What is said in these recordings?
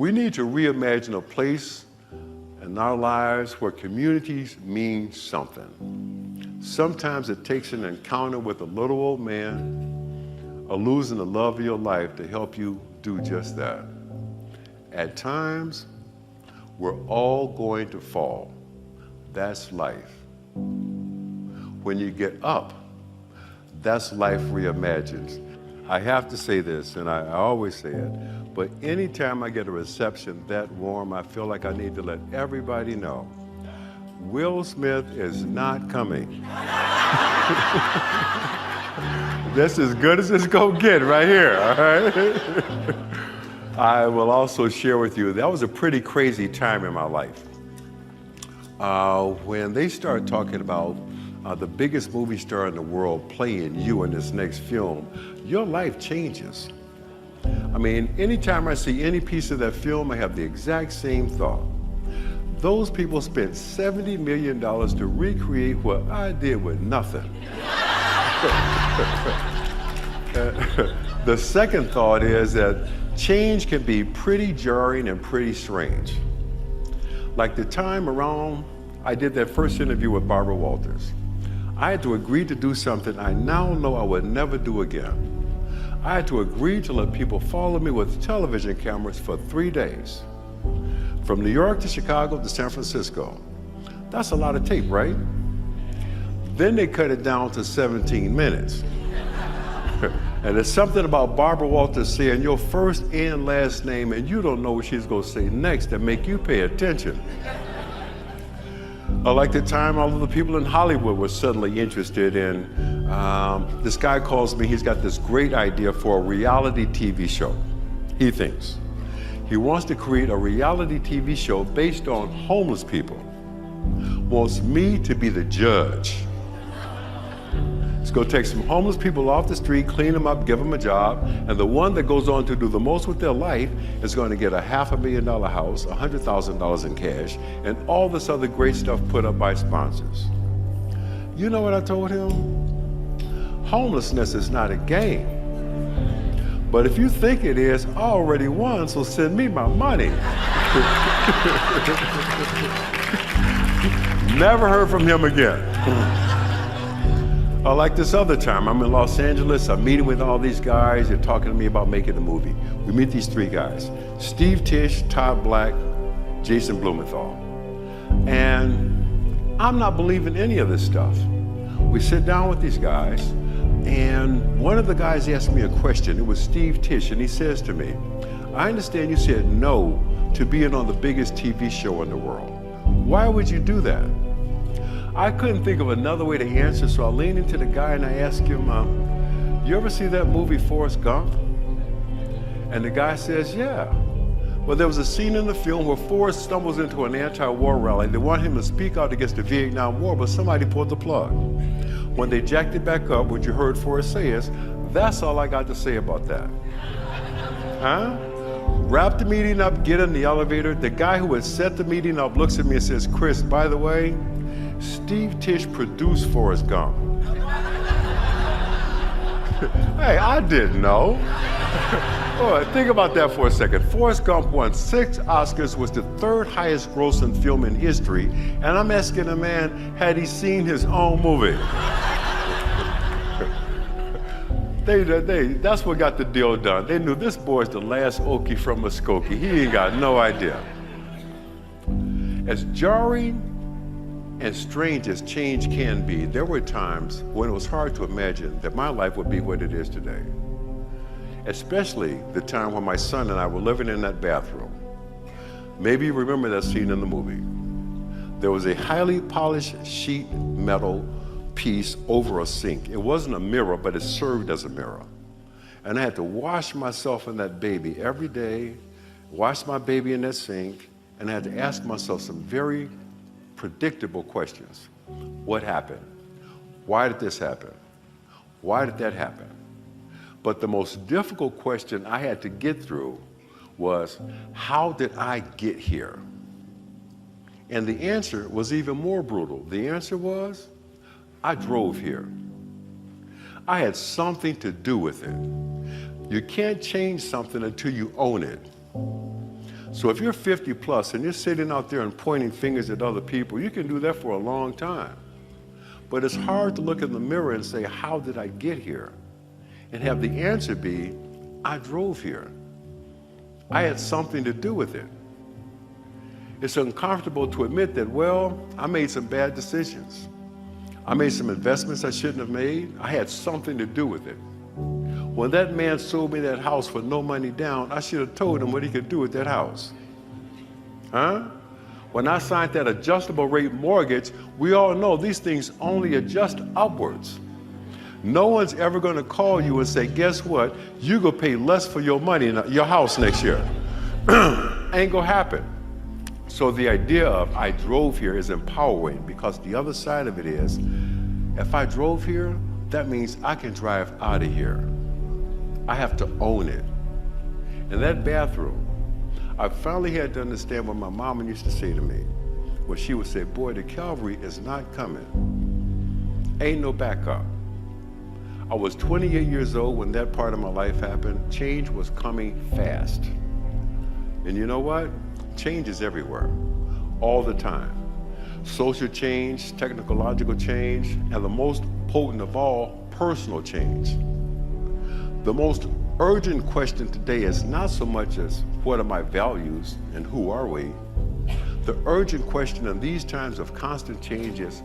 We need to reimagine a place in our lives where communities mean something. Sometimes it takes an encounter with a little old man or losing the love of your life to help you do just that. At times, we're all going to fall. That's life. When you get up, that's life reimagined. I have to say this, and I always say it, but anytime I get a reception that warm, I feel like I need to let everybody know, Will Smith is not coming. That's as good as it's gonna get right here, all right? I will also share with you, that was a pretty crazy time in my life. When they started talking about the biggest movie star in the world playing you in this next film, your life changes. I mean, anytime I see any piece of that film, I have the exact same thought. Those people spent $70 million to recreate what I did with nothing. The second thought is that change can be pretty jarring and pretty strange. Like the time around I did that first interview with Barbara Walters. I had to agree to do something I now know I would never do again. I had to agree to let people follow me with television cameras for 3 days. From New York to Chicago to San Francisco. That's a lot of tape, right? Then they cut it down to 17 minutes. And there's something about Barbara Walters saying your first and last name and you don't know what she's gonna say next that make you pay attention. Like the time all of the people in Hollywood were suddenly interested in, this guy calls me, he's got this great idea for a reality TV show, he thinks. He wants to create a reality TV show based on homeless people. Wants me to be the judge. He's gonna take some homeless people off the street, clean them up, give them a job, and the one that goes on to do the most with their life is gonna get a $500,000 house, $100,000 in cash, and all this other great stuff put up by sponsors. You know what I told him? Homelessness is not a game. But if you think it is, I already won, so send me my money. Never heard from him again. Like this other time, I'm in Los Angeles, I'm meeting with all these guys, they're talking to me about making a movie. We meet these 3 guys, Steve Tisch, Todd Black, Jason Blumenthal. And I'm not believing any of this stuff. We sit down with these guys, and one of the guys asked me a question. It was Steve Tisch, and he says to me, I understand you said no to being on the biggest TV show in the world. Why would you do that? I couldn't think of another way to answer, so I leaned into the guy and I asked him, you ever see that movie Forrest Gump? And the guy says, yeah. Well, there was a scene in the film where Forrest stumbles into an anti-war rally. They want him to speak out against the Vietnam War, but somebody pulled the plug. When they jacked it back up, what you heard Forrest say is, that's all I got to say about that. Huh? Wrap the meeting up, get in the elevator. The guy who had set the meeting up looks at me and says, Chris, by the way, Steve Tisch produced Forrest Gump. Hey, I didn't know. Boy, think about that for a second. Forrest Gump won 6 Oscars, was the 3rd highest grossing film in history, and I'm asking a man, had he seen his own movie? That's what got the deal done. They knew this boy's the last Okie from Muskogee. He ain't got no idea. As jarring and strange as change can be, there were times when it was hard to imagine that my life would be what it is today. Especially the time when my son and I were living in that bathroom. Maybe you remember that scene in the movie. There was a highly polished sheet metal piece over a sink. It wasn't a mirror, but it served as a mirror. And I had to wash myself in that baby every day, wash my baby in that sink, and I had to ask myself some very predictable questions. What happened? Why did this happen? Why did that happen? But the most difficult question I had to get through was, how did I get here? And the answer was even more brutal. The answer was, I drove here. I had something to do with it. You can't change something until you own it. So if you're 50 plus and you're sitting out there and pointing fingers at other people, you can do that for a long time. But it's hard to look in the mirror and say, how did I get here? And have the answer be, I drove here. I had something to do with it. It's uncomfortable to admit that, well, I made some bad decisions. I made some investments I shouldn't have made. I had something to do with it. When that man sold me that house for no money down, I should have told him what he could do with that house. Huh? When I signed that adjustable rate mortgage, we all know these things only adjust upwards. No one's ever going to call you and say, guess what? You're going to pay less for your money in your house next year. Ain't going to happen. So the idea of I drove here is empowering, because the other side of it is, if I drove here, that means I can drive out of here. I have to own it. In that bathroom, I finally had to understand what my mama used to say to me. When she would say, boy, the cavalry is not coming. Ain't no backup. I was 28 years old when that part of my life happened. Change was coming fast. And you know what? Change is everywhere, all the time. Social change, technological change, and the most potent of all, personal change. The most urgent question today is not so much as what are my values and who are we? The urgent question in these times of constant change is,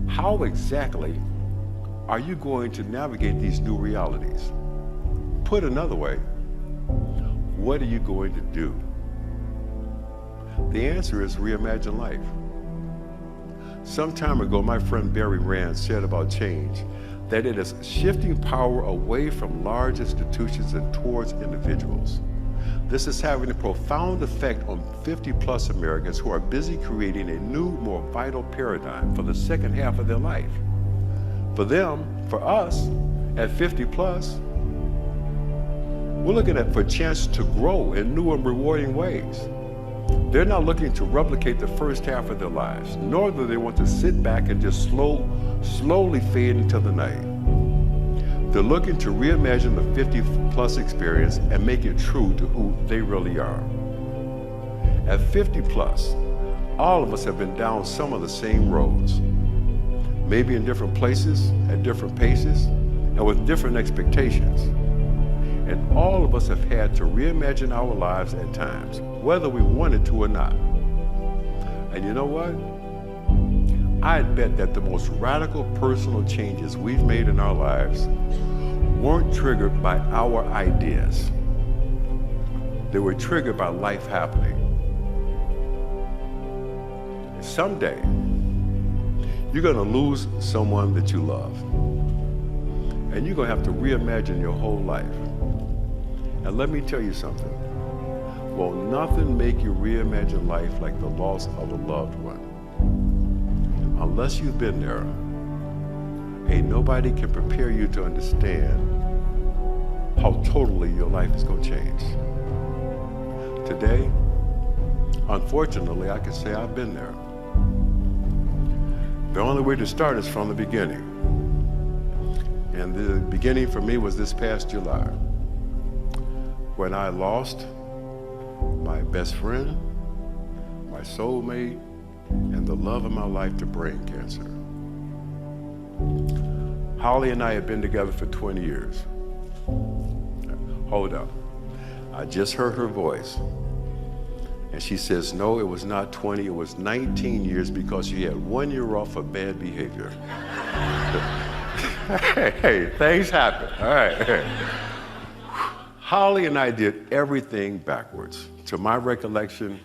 how exactly are you going to navigate these new realities? Put another way, what are you going to do? The answer is reimagine life. Some time ago, my friend Barry Rand said about change that it is shifting power away from large institutions and towards individuals. This is having a profound effect on 50-plus Americans who are busy creating a new, more vital paradigm for the second half of their life. For them, for us, at 50-plus, we're looking for a chance to grow in new and rewarding ways. They're not looking to replicate the first half of their lives, nor do they want to sit back and just slowly fade into the night. They're looking to reimagine the 50-plus experience and make it true to who they really are. At 50-plus, all of us have been down some of the same roads, maybe in different places, at different paces, and with different expectations. And all of us have had to reimagine our lives at times, whether we wanted to or not. And you know what? I'd bet that the most radical personal changes we've made in our lives weren't triggered by our ideas. They were triggered by life happening. Someday, you're going to lose someone that you love. And you're going to have to reimagine your whole life. And let me tell you something. Will nothing make you reimagine life like the loss of a loved one? Unless you've been there, ain't nobody can prepare you to understand how totally your life is going to change. Today, unfortunately, I can say I've been there. The only way to start is from the beginning. And the beginning for me was this past July, when I lost my best friend, my soulmate, and the love of my life to brain cancer. Holly and I have been together for 20 years. Hold up. I just heard her voice. And she says, no, it was not 20, it was 19 years because she had 1 year off for bad behavior. Hey, things happen. All right. Holly and I did everything backwards. To my recollection,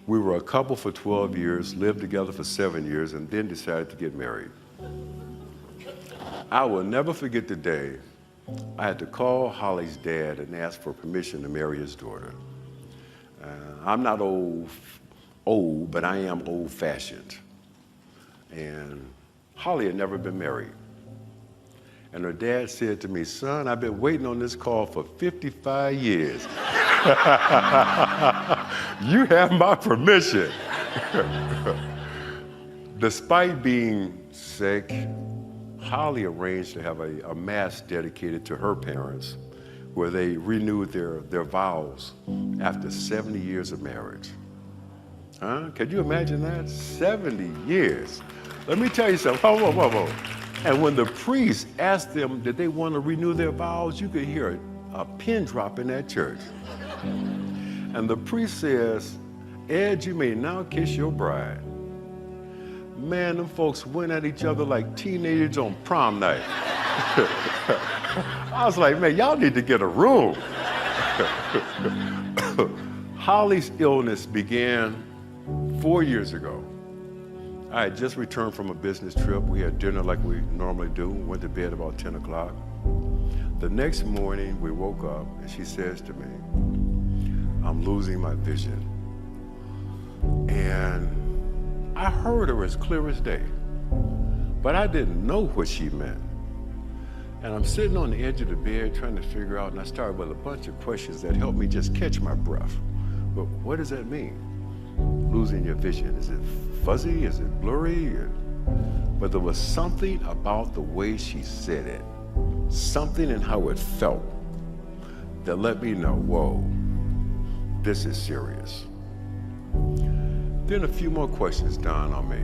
we were a couple for 12 years, lived together for 7 years, and then decided to get married. I will never forget the day I had to call Holly's dad and ask for permission to marry his daughter. I'm not old, but I am old-fashioned. And Holly had never been married. And her dad said to me, son, I've been waiting on this call for 55 years. You have my permission. Despite being sick, Holly arranged to have a mass dedicated to her parents where they renewed their vows after 70 years of marriage. Huh? Can you imagine that? 70 years. Let me tell you something. Whoa. And when the priest asked them, did they want to renew their vows, you could hear a pin drop in that church. And the priest says, Ed, you may now kiss your bride. Man, them folks went at each other like teenagers on prom night. I was like, man, y'all need to get a room. Holly's illness began 4 years ago. I had just returned from a business trip. We had dinner like we normally do, went to bed about 10 o'clock. The next morning, we woke up, and she says to me, I'm losing my vision. And I heard her as clear as day, but I didn't know what she meant. And I'm sitting on the edge of the bed trying to figure out, and I started with a bunch of questions that helped me just catch my breath. But what does that mean? Losing your vision? Is it fuzzy? Is it blurry? But there was something about the way she said it, something in how it felt, that let me know, whoa, this is serious. Then a few more questions dawned on me.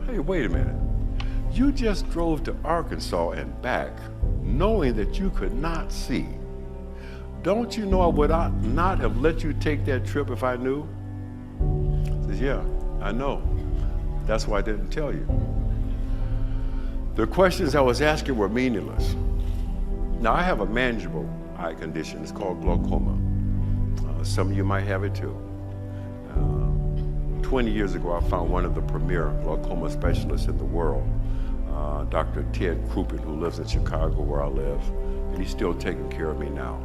Hey, wait a minute. You just drove to Arkansas and back knowing that you could not see. Don't you know I would not have let you take that trip if I knew? I says, yeah, I know. That's why I didn't tell you. The questions I was asking were meaningless. Now, I have a manageable eye condition. It's called glaucoma. Some of you might have it too. 20 years ago, I found one of the premier glaucoma specialists in the world, Dr. Ted Krupin, who lives in Chicago, where I live, and he's still taking care of me now.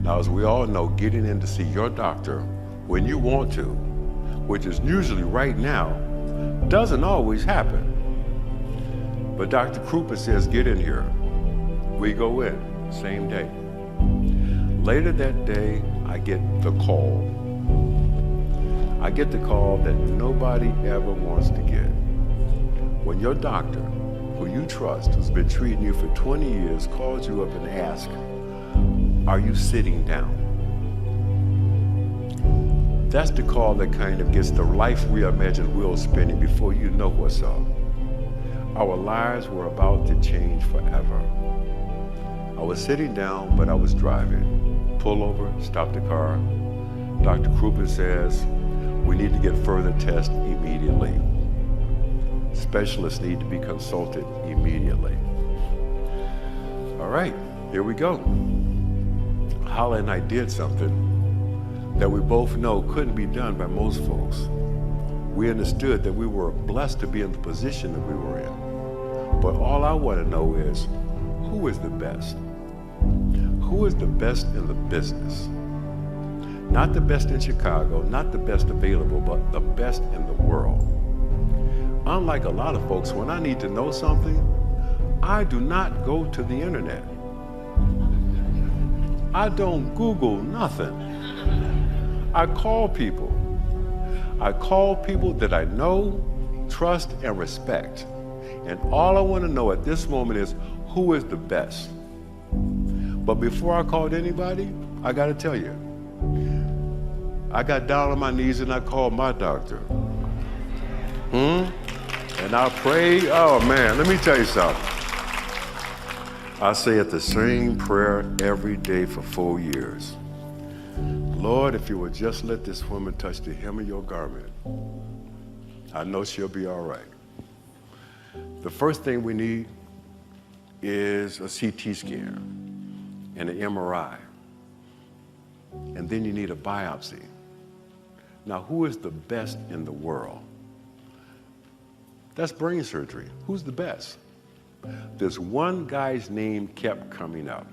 Now, as we all know, getting in to see your doctor when you want to, which is usually right now, doesn't always happen. But Dr. Krupin says, get in here. We go in, same day. Later that day, I get the call. I get the call that nobody ever wants to get. When your doctor, who you trust, who's been treating you for 20 years, calls you up and asks, are you sitting down? That's the call that kind of gets the life reimagined wheel spinning before you know what's up. Our lives were about to change forever. I was sitting down, but I was driving. Pull over, stop the car. Dr. Krupin says, we need to get further tests immediately. Specialists need to be consulted immediately. All right, here we go. Holly and I did something that we both know couldn't be done by most folks. We understood that we were blessed to be in the position that we were in. But all I want to know is, who is the best? Who is the best in the business? Not the best in Chicago, not the best available, but the best in the world. Unlike a lot of folks, when I need to know something, I do not go to the internet. I don't Google nothing. I call people. I call people that I know, trust, and respect. And all I want to know at this moment is, who is the best? But before I called anybody, I got to tell you, I got down on my knees and I called my doctor. And I prayed. Oh man, let me tell you something. I say it the same prayer every day for 4 years. Lord, if you would just let this woman touch the hem of your garment, I know she'll be all right. The first thing we need is a CT scan and an MRI. And then you need a biopsy. Now, who is the best in the world? That's brain surgery. Who's the best? This one guy's name kept coming up.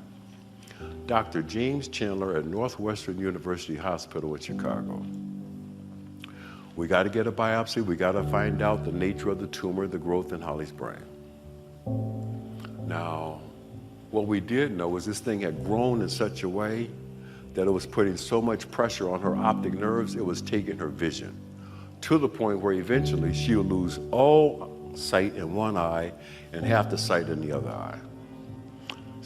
Dr. James Chandler at Northwestern University Hospital in Chicago. We got to get a biopsy. We got to find out the nature of the tumor, the growth in Holly's brain. Now, what we did know is this thing had grown in such a way that it was putting so much pressure on her optic nerves, it was taking her vision, to the point where eventually she'll lose all sight in one eye and half the sight in the other eye.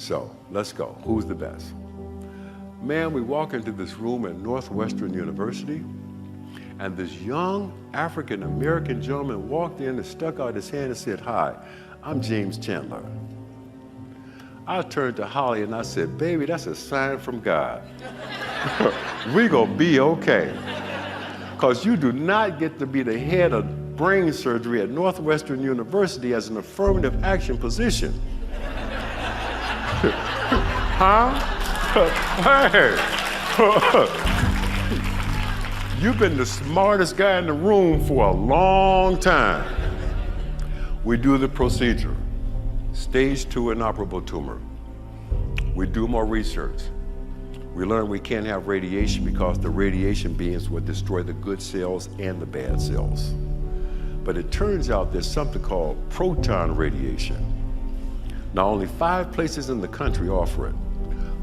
So let's go. Who's the best? Man, we walk into this room at Northwestern University, and this young African-American gentleman walked in and stuck out his hand and said, "Hi, I'm James Chandler." I turned to Holly and I said, "Baby, that's a sign from God. We gonna be okay. Because you do not get to be the head of brain surgery at Northwestern University as an affirmative action position." Huh? Hey. You've been the smartest guy in the room for a long time. We do the procedure. Stage 2 inoperable tumor. We do more research. We learn we can't have radiation because the radiation beams would destroy the good cells and the bad cells. But it turns out there's something called proton radiation. Now, only 5 places in the country offer it: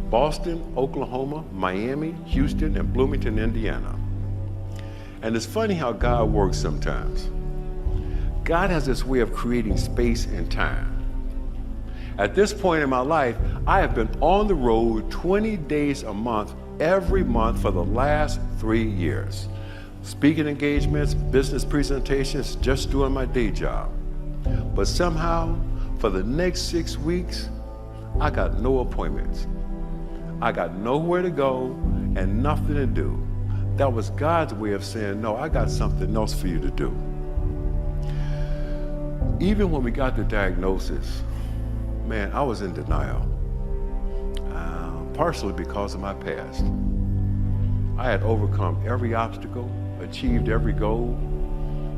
Boston, Oklahoma, Miami, Houston, and Bloomington, Indiana. And it's funny how God works sometimes. God has this way of creating space and time. At this point in my life, I have been on the road 20 days a month, every month for the last 3 years. Speaking engagements, business presentations, just doing my day job. But somehow, for the next 6 weeks, I got no appointments. I got nowhere to go and nothing to do. That was God's way of saying, no, I got something else for you to do. Even when we got the diagnosis, man, I was in denial, partially because of my past. I had overcome every obstacle, achieved every goal,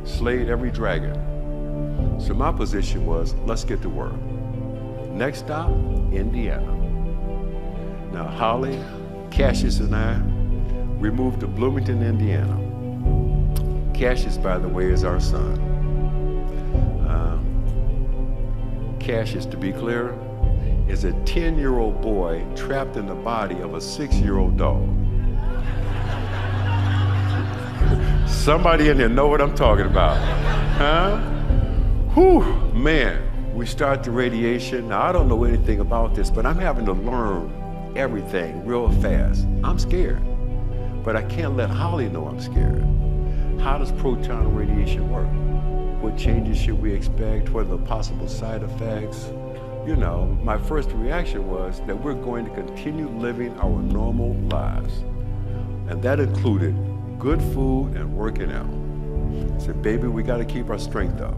slayed every dragon. So my position was, let's get to work. Next stop, Indiana. Now, Holly, Cassius, and I, we moved to Bloomington, Indiana. Cassius, by the way, is our son. Cassius, to be clear, is a 10-year-old boy trapped in the body of a 6-year-old dog. Somebody in there know what I'm talking about, huh? Whew, man, we start the radiation. Now, I don't know anything about this, but I'm having to learn everything real fast. I'm scared, but I can't let Holly know I'm scared. How does proton radiation work? What changes should we expect? What are the possible side effects? You know, my first reaction was that we're going to continue living our normal lives. And that included good food and working out. I said, baby, we got to keep our strength up.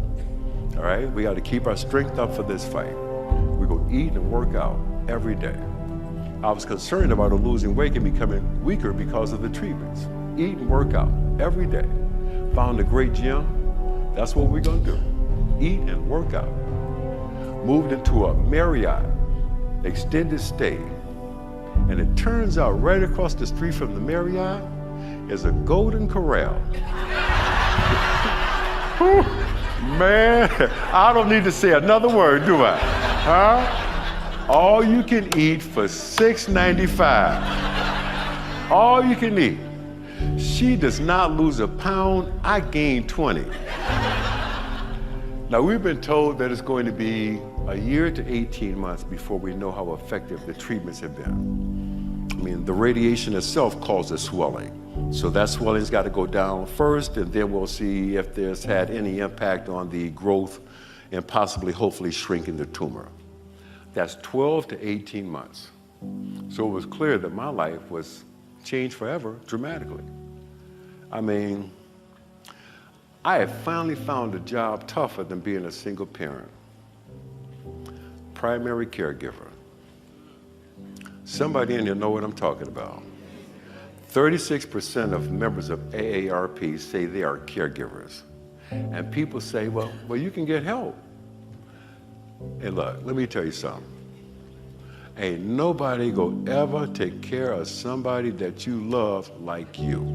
All right? We got to keep our strength up for this fight. We're going to eat and work out every day. I was concerned about her losing weight and becoming weaker because of the treatments. Eat and work out every day. Found a great gym. That's what we're gonna do. Eat and work out. Moved into a Marriott extended stay. And it turns out right across the street from the Marriott is a Golden Corral. Man, I don't need to say another word, do I? Huh? All you can eat for $6.95. All you can eat. She does not lose a pound, I gain 20. Now, we've been told that it's going to be a year to 18 months before we know how effective the treatments have been. I mean, the radiation itself causes swelling. So that swelling's got to go down first, and then we'll see if there's had any impact on the growth and possibly, hopefully, shrinking the tumor. That's 12 to 18 months. So it was clear that my life was changed forever, dramatically. I mean, I had finally found a job tougher than being a single parent. Primary caregiver. Somebody in here know what I'm talking about. 36% of members of AARP say they are caregivers. And people say, well, you can get help. And look, let me tell you something. Ain't nobody gonna ever take care of somebody that you love like you.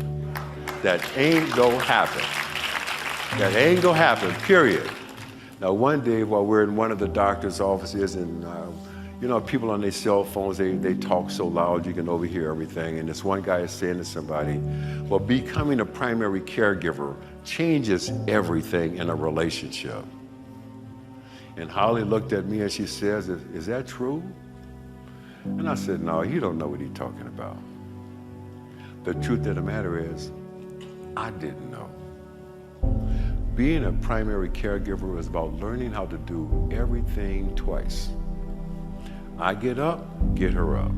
That ain't gonna happen. That ain't gonna happen, period. Now, one day while we're in one of the doctor's offices and you know, people on their cell phones, they talk so loud you can overhear everything. And this one guy is saying to somebody, well, becoming a primary caregiver changes everything in a relationship. And Holly looked at me and she says, is that true? And I said, no, he don't know what he's talking about. The truth of the matter is, I didn't know. Being a primary caregiver was about learning how to do everything twice. I get up, get her up.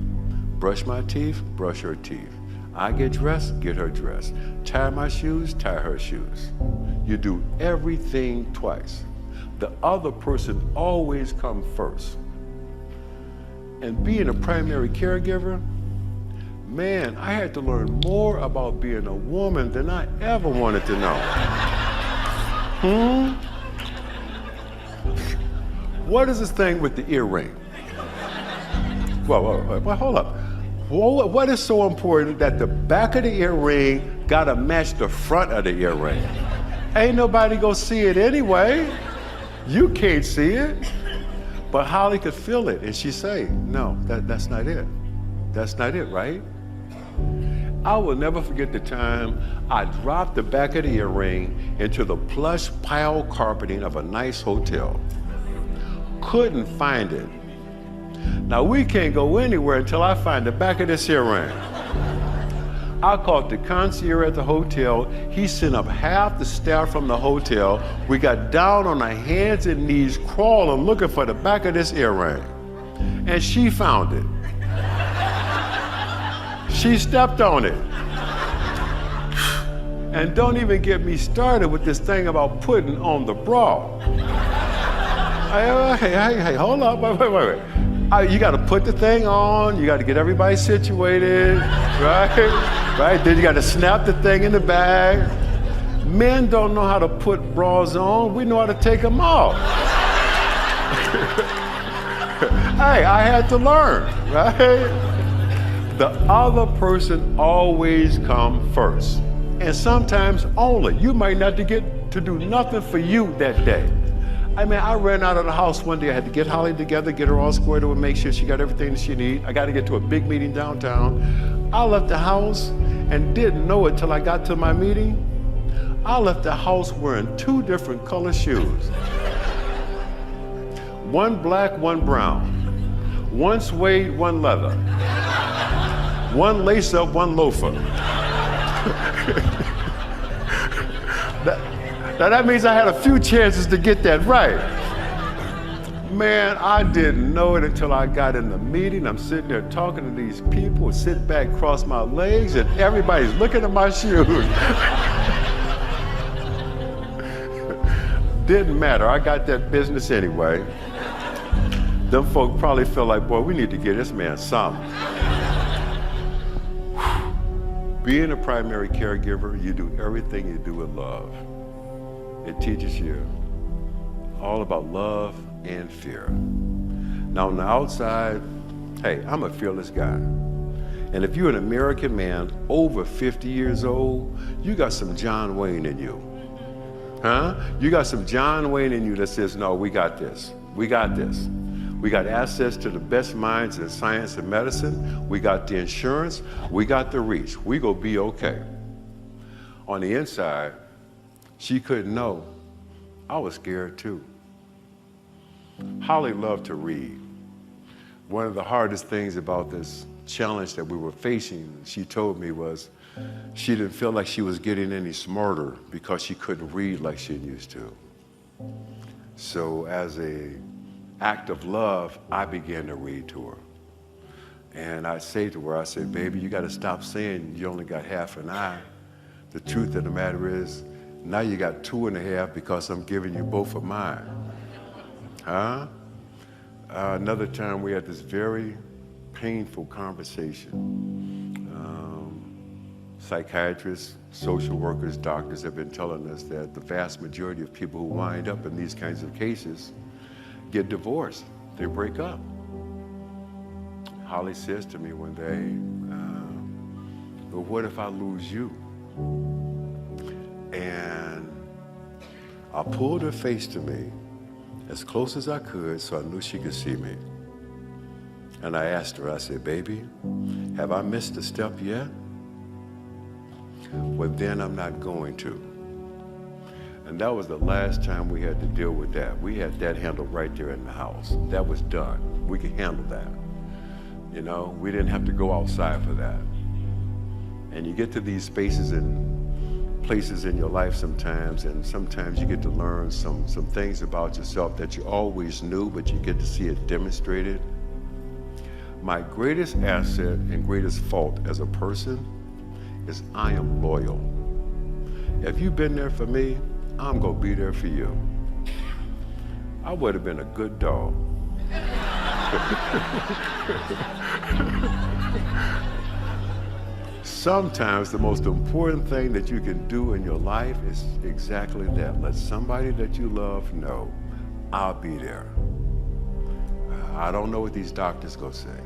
Brush my teeth, brush her teeth. I get dressed, get her dressed. Tie my shoes, tie her shoes. You do everything twice. The other person always comes first. And being a primary caregiver, man, I had to learn more about being a woman than I ever wanted to know. What is this thing with the earring? Well, hold up. What is so important that the back of the earring gotta match the front of the earring? Ain't nobody gonna see it anyway. You can't see it. But Holly could feel it, and she say, no, that's not it. That's not it, right? I will never forget the time I dropped the back of the earring into the plush pile carpeting of a nice hotel. Couldn't find it. Now we can't go anywhere until I find the back of this earring. I called the concierge at the hotel. He sent up half the staff from the hotel. We got down on our hands and knees crawling looking for the back of this earring. And she found it. She stepped on it. And don't even get me started with this thing about putting on the bra. Hey, hold up, wait. You got to put the thing on. You got to get everybody situated, right? Then you got to snap the thing in the bag. Men don't know how to put bras on. We know how to take them off. Hey, I had to learn, right? The other person always comes first. And sometimes only. You might not get to do nothing for you that day. I mean, I ran out of the house one day. I had to get Holly together, get her all squared away, make sure she got everything that she needs. I got to get to a big meeting downtown. I left the house and didn't know it till I got to my meeting. I left the house wearing 2 different color shoes. One black, one brown. One suede, one leather. One lace up, one loafer. Now that means I had a few chances to get that right. Man, I didn't know it until I got in the meeting. I'm sitting there talking to these people, sit back, cross my legs, and everybody's looking at my shoes. Didn't matter, I got that business anyway. Them folk probably feel like, boy, we need to get this man something. Being a primary caregiver, you do everything you do with love. It teaches you all about love and fear. Now on the outside, hey, I'm a fearless guy. And if you're an American man over 50 years old, you got some John Wayne in you. You got some John Wayne in you that says, no, we got this. We got this. We got access to the best minds in science and medicine. We got the insurance. We got the reach. We gonna be okay. On the inside, she couldn't know. I was scared too. Holly loved to read. One of the hardest things about this challenge that we were facing, she told me, was she didn't feel like she was getting any smarter because she couldn't read like she used to. So as an act of love, I began to read to her. And I say to her, I said, baby, you gotta stop saying you only got half an eye. The truth of the matter is, now you got 2.5 because I'm giving you both of mine. Another time we had this very painful conversation. Psychiatrists, social workers, doctors have been telling us that the vast majority of people who wind up in these kinds of cases get divorced. They break up. Holly says to me one day, but what if I lose you? And I pulled her face to me as close as I could so I knew she could see me. And I asked her, I said, baby, have I missed a step yet? Well, then I'm not going to. And that was the last time we had to deal with that. We had that handled right there in the house. That was done. We could handle that. You know, we didn't have to go outside for that. And you get to these spaces and places in your life sometimes, and sometimes you get to learn some things about yourself that you always knew, but you get to see it demonstrated. My greatest asset and greatest fault as a person is I am loyal. If you've been there for me, I'm gonna be there for you. I would have been a good dog. Sometimes the most important thing that you can do in your life is exactly that. Let somebody that you love know, I'll be there. I don't know what these doctors gonna say.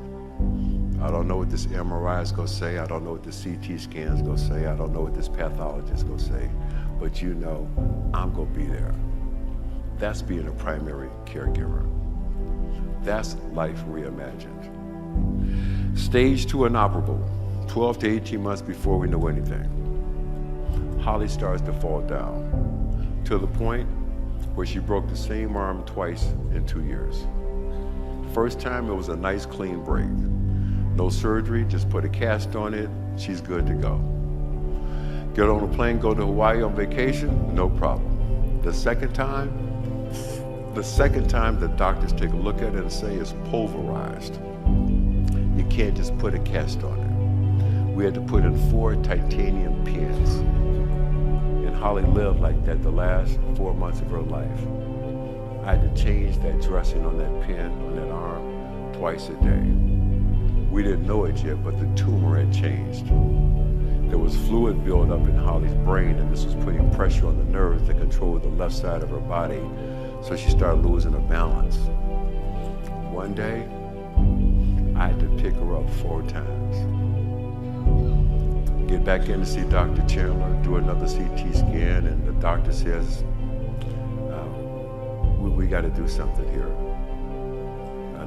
I don't know what this MRI is gonna say. I don't know what the CT scan is gonna say. I don't know what this pathologist is gonna say. But you know, I'm gonna be there. That's being a primary caregiver. That's life reimagined. Stage 2 inoperable, 12 to 18 months before we know anything. Holly starts to fall down to the point where she broke the same arm twice in 2 years. First time it was a nice clean break. No surgery, just put a cast on it, she's good to go. Get on a plane, go to Hawaii on vacation, no problem. The second time the doctors take a look at it and say it's pulverized. You can't just put a cast on it. We had to put in 4 titanium pins. And Holly lived like that the last 4 months of her life. I had to change that dressing on that pin, on that arm, twice a day. We didn't know it yet, but the tumor had changed. There was fluid buildup in Holly's brain, and this was putting pressure on the nerves that control the left side of her body, so she started losing her balance. One day, I had to pick her up 4 times. Get back in to see Dr. Chandler, do another CT scan, and the doctor says, we got to do something here.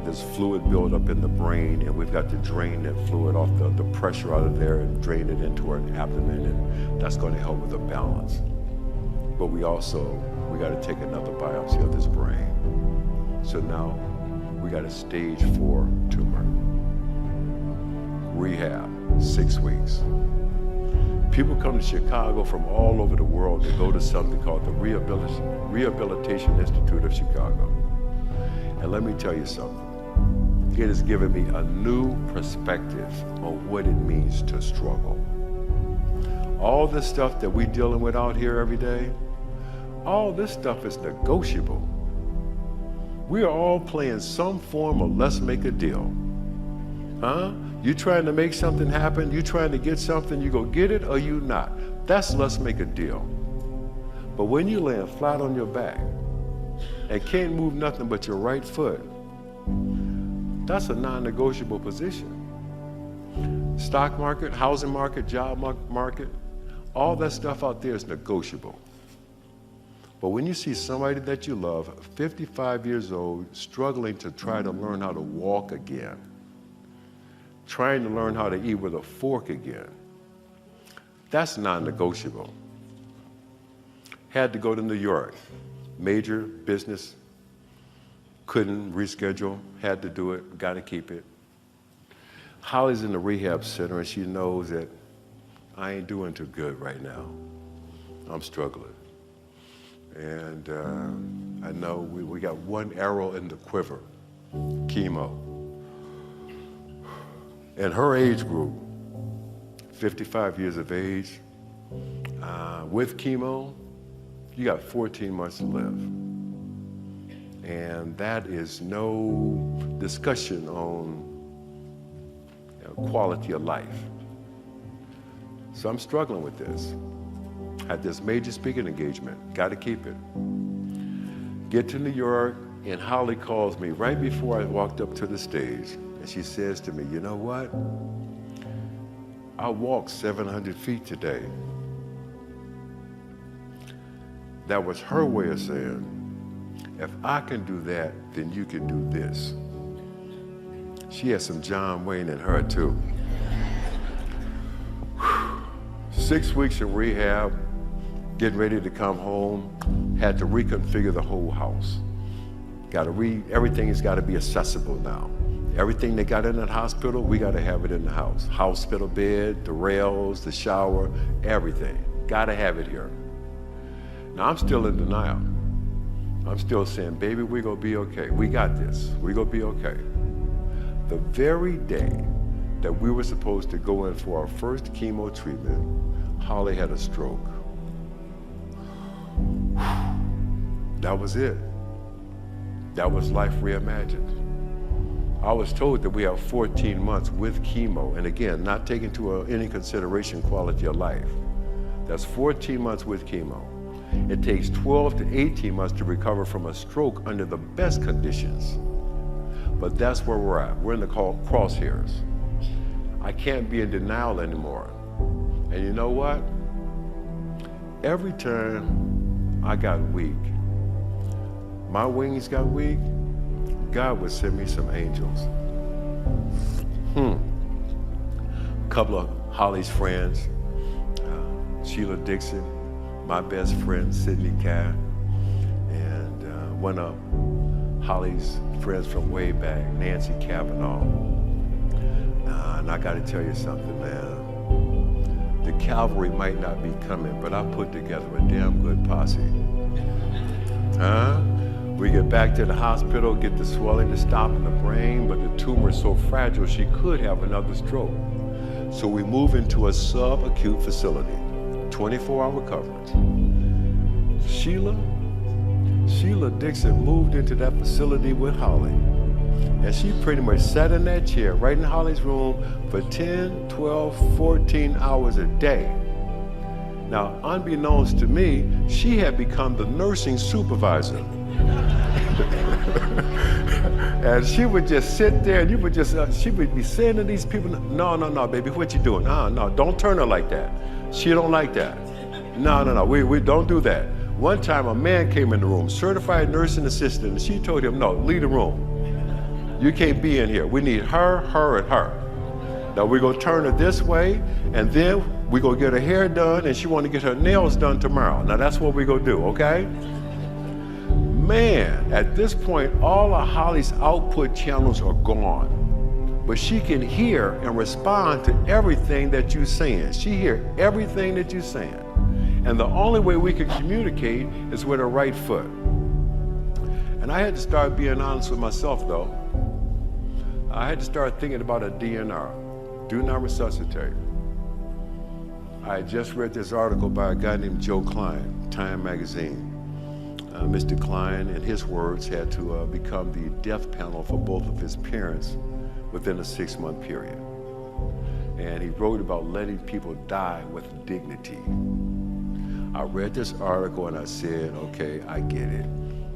There's fluid buildup in the brain, and we've got to drain that fluid off the pressure out of there and drain it into her abdomen, and that's going to help with the balance. But we got to take another biopsy of this brain. So now we got a stage 4 tumor. Rehab, 6 weeks. People come to Chicago from all over the world to go to something called the Rehabilitation Institute of Chicago. And let me tell you something. It has given me a new perspective on what it means to struggle. All this stuff that we're dealing with out here every day, all this stuff is negotiable. We are all playing some form of let's make a deal. Huh? You trying to make something happen, you trying to get something, you go get it or you not. That's let's make a deal. But when you laying flat on your back and can't move nothing but your right foot, that's a non-negotiable position. Stock market, housing market, job market, all that stuff out there is negotiable. But when you see somebody that you love, 55 years old, struggling to try to learn how to walk again, trying to learn how to eat with a fork again, that's non-negotiable. Had to go to New York, major business, couldn't reschedule, had to do it, got to keep it. Holly's in the rehab center and she knows that I ain't doing too good right now. I'm struggling. And I know we got one arrow in the quiver, chemo. And her age group, 55 years of age, with chemo, you got 14 months to live. And that is no discussion on quality of life. So I'm struggling with this. Had this major speaking engagement, got to keep it. Get to New York, and Holly calls me right before I walked up to the stage, and she says to me, you know what? I walked 700 feet today. That was her way of saying, if I can do that, then you can do this. She has some John Wayne in her too. 6 weeks in rehab, getting ready to come home, had to reconfigure the whole house. Everything has got to be accessible now. Everything they got in that hospital, we got to have it in the house. Hospital bed, the rails, the shower, everything. Got to have it here. Now, I'm still in denial. I'm still saying, baby, we're going to be okay. We got this. We're going to be okay. The very day that we were supposed to go in for our first chemo treatment, Holly had a stroke. That was it. That was life reimagined. I was told that we have 14 months with chemo, and again, not taking into any consideration quality of life. That's 14 months with chemo. It takes 12 to 18 months to recover from a stroke under the best conditions. But that's where we're at. We're in the crosshairs. I can't be in denial anymore. And you know what? Every time I got weak, my wings got weak, God would send me some angels. A couple of Holly's friends, Sheila Dixon, my best friend, Sydney Catt, and one of Holly's friends from way back, Nancy Cavanaugh. And I gotta tell you something, man. The cavalry might not be coming, but I put together a damn good posse. We get back to the hospital, get the swelling to stop in the brain, but the tumor is so fragile she could have another stroke. So we move into a subacute facility, 24-hour coverage. Sheila Dixon moved into that facility with Holly. And she pretty much sat in that chair right in Holly's room for 10, 12, 14 hours a day. Now, unbeknownst to me, she had become the nursing supervisor. And she would just sit there and you would just, she would be saying to these people, no, baby, what you doing? No, don't turn her like that. She don't like that. No, we don't do that. One time a man came in the room, certified nursing assistant, and she told him, no, leave the room. You can't be in here. We need her, and her. Now we're gonna turn her this way, and then we're gonna get her hair done, and she wanna get her nails done tomorrow. Now that's what we're gonna do, okay? Man, at this point, all of Holly's output channels are gone. But she can hear and respond to everything that you're saying. She hears everything that you're saying. And the only way we can communicate is with her right foot. And I had to start being honest with myself, though. I had to start thinking about a DNR, do not resuscitate. I had just read this article by a guy named Joe Klein, Time magazine. Mr. Klein, in his words, had to become the death panel for both of his parents within a 6-month period. And he wrote about letting people die with dignity. I read this article and I said, okay, I get it.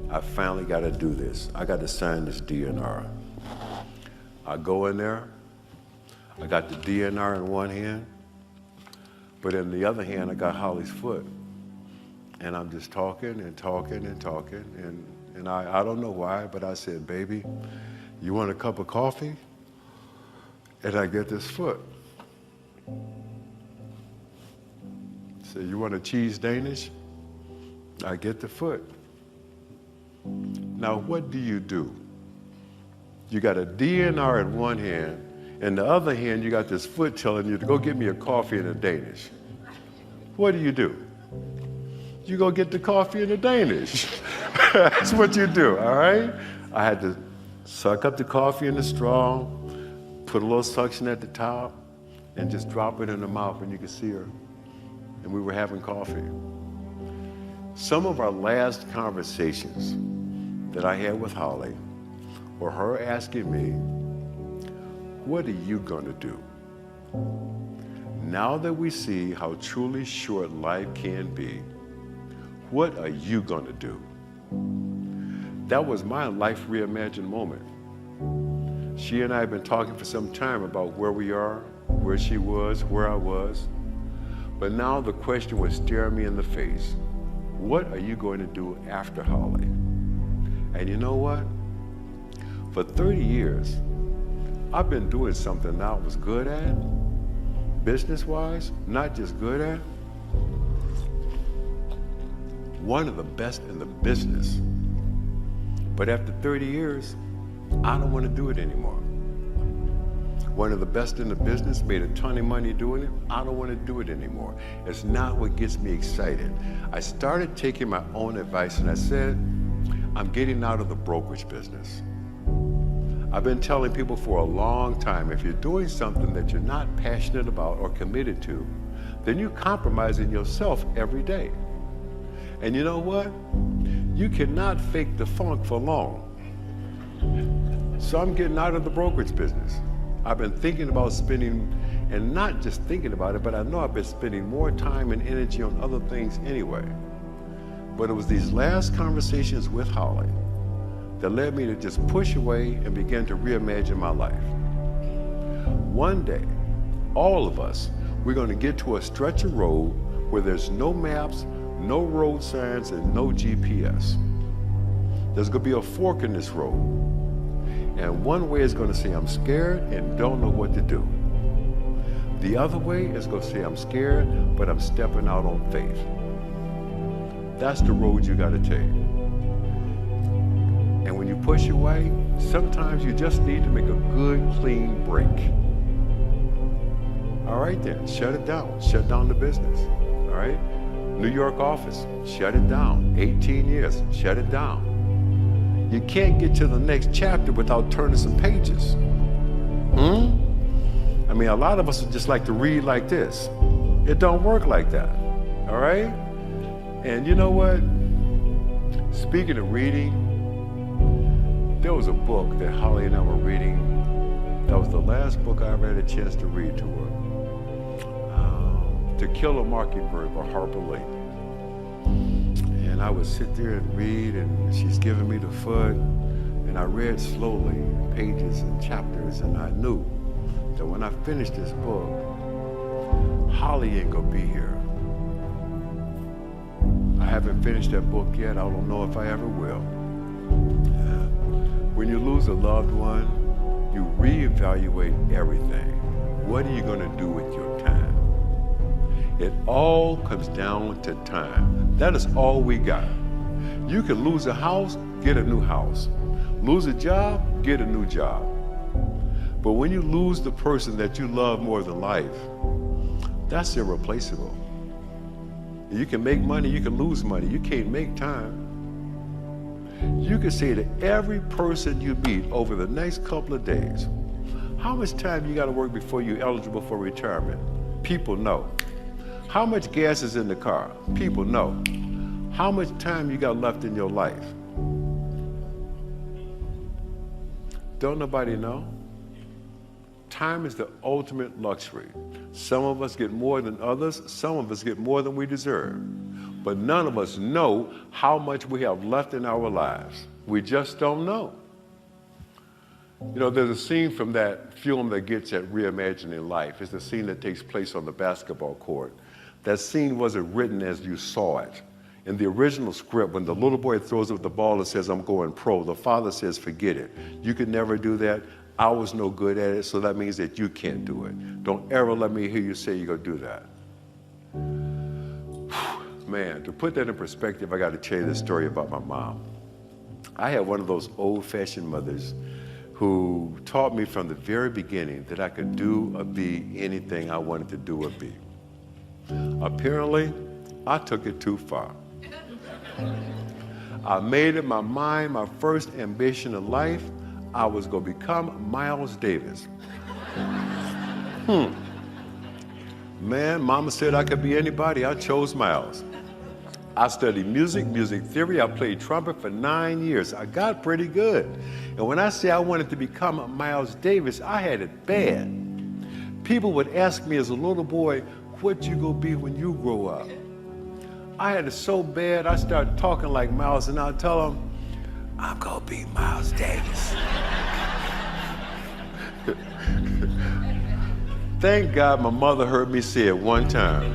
I finally got to do this. I got to sign this DNR. I go in there, I got the DNR in one hand, but in the other hand, I got Holly's foot. And I'm just talking, and I don't know why, but I said, baby, you want a cup of coffee? And I get this foot. Say, you want a cheese Danish? I get the foot. Now, what do? You got a DNR in one hand, and the other hand, you got this foot telling you to go get me a coffee and a Danish. What do? You go get the coffee and the Danish. That's what you do, all right? I had to suck up the coffee in the straw, put a little suction at the top, and just drop it in the mouth, and you could see her. And we were having coffee. Some of our last conversations that I had with Holly were her asking me, what are you gonna do? Now that we see how truly short life can be, what are you gonna do? That was my life reimagined moment. She and I have been talking for some time about where we are, where she was, where I was. But now the question was staring me in the face. What are you going to do after Holly? And you know what? For 30 years, I've been doing something that I was good at, business-wise, not just good at, one of the best in the business. But after 30 years, I don't want to do it anymore. one of the best in the business, made a ton of money doing it. I don't want to do it anymore. It's not what gets me excited. I started taking my own advice and I said, I'm getting out of the brokerage business. I've been telling people for a long time, if you're doing something that you're not passionate about or committed to, then you're compromising yourself every day. And you know what? You cannot fake the funk for long. So I'm getting out of the brokerage business. I've been thinking about spending, and not just thinking about it, but I know I've been spending more time and energy on other things anyway. But it was these last conversations with Holly that led me to just push away and begin to reimagine my life. One day, all of us, we're going to get to a stretch of road where there's no maps, no road signs, and no GPS. There's going to be a fork in this road. And one way is going to say, I'm scared and don't know what to do. The other way is going to say, I'm scared, but I'm stepping out on faith. That's the road you got to take. And when you push away, sometimes you just need to make a good, clean break. All right then, shut it down. Shut down the business, all right? New York office, shut it down. 18 years, shut it down. You can't get to the next chapter without turning some pages. I mean, a lot of us just like to read like this. It don't work like that, all right? And you know what? Speaking of reading, there was a book that Holly and I were reading. That was the last book I ever had a chance to read to her. To Kill a Mockingbird by Harper Lee. And I would sit there and read, and she's giving me the foot, and I read slowly, pages and chapters, and I knew that when I finished this book, Holly ain't gonna be here. I haven't finished that book yet. I don't know if I ever will. When you lose a loved one, you reevaluate everything. What are you gonna do with your time? It all comes down to time. That is all we got. You can lose a house, get a new house. Lose a job, get a new job. But when you lose the person that you love more than life, that's irreplaceable. You can make money, you can lose money, you can't make time. You can say to every person you meet over the next couple of days, how much time you gotta work before you're eligible for retirement? People know. How much gas is in the car? People know. How much time you got left in your life? Don't nobody know? Time is the ultimate luxury. Some of us get more than others. Some of us get more than we deserve. But none of us know how much we have left in our lives. We just don't know. You know, there's a scene from that film that gets at reimagining life. It's the scene that takes place on the basketball court. That scene wasn't written as you saw it. In the original script, when the little boy throws up the ball and says, I'm going pro, the father says, forget it. You could never do that. I was no good at it, so that means that you can't do it. Don't ever let me hear you say you're gonna do that. Man, to put that in perspective, I gotta tell you this story about my mom. I had one of those old-fashioned mothers who taught me from the very beginning that I could do or be anything I wanted to do or be. Apparently, I took it too far. I made it my mind, my first ambition in life, I was gonna become Miles Davis. Man, mama said I could be anybody, I chose Miles. I studied music theory, I played trumpet for 9 years. I got pretty good. And when I say I wanted to become Miles Davis, I had it bad. People would ask me as a little boy, what you gonna be when you grow up? I had it so bad, I started talking like Miles, and I'd tell them, I'm gonna be Miles Davis. Thank God my mother heard me say it one time.